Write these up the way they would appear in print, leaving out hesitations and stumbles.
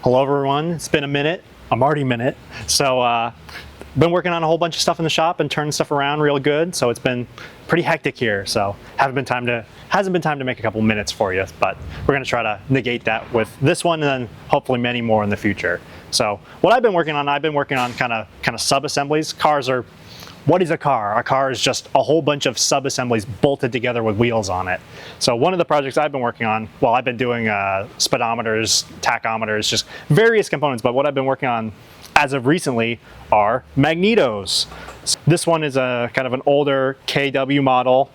Hello everyone, it's been a minute, a Marty Minute. So been working on a whole bunch of stuff in the shop and turning stuff around real good. So it's been pretty hectic here. So hasn't been time to make a couple minutes for you, but we're gonna try to negate that with this one and then hopefully many more in the future. So what I've been working on kind of sub-assemblies. Cars are, what is a car? A car is just a whole bunch of sub-assemblies bolted together with wheels on it. So one of the projects I've been working on, well, I've been doing speedometers, tachometers, just various components, but what I've been working on as of recently are magnetos. This one is a kind of an older KW model.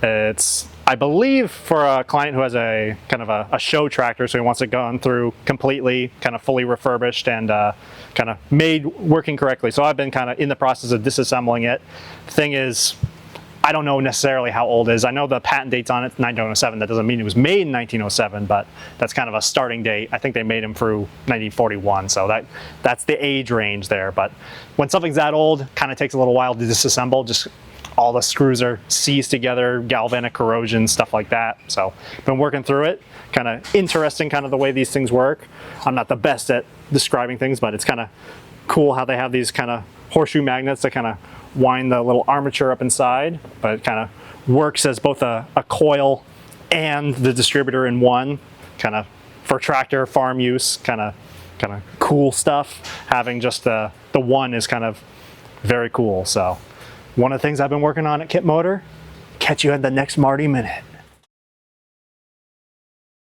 It's, I believe, for a client who has a kind of a show tractor, so he wants it gone through completely, kind of fully refurbished and kind of made working correctly. So I've been kind of in the process of disassembling it. The thing is, I don't know necessarily how old it is. I know the patent date's on it, 1907. That doesn't mean it was made in 1907, but that's kind of a starting date. I think they made them through 1941, so that's the age range there. But when something's that old, kind of takes a little while to disassemble. Just all the screws are seized together, galvanic corrosion, stuff like that. So been working through it. Kind of interesting, kind of the way these things work. I'm not the best at describing things, but it's kind of cool how they have these kind of horseshoe magnets that kind of wind the little armature up inside, but it kind of works as both a coil and the distributor in one, kind of for tractor farm use, kind of cool stuff. Having just the one is kind of very cool. So one of the things I've been working on at Kip Motor. Catch you at the next Marty Minute.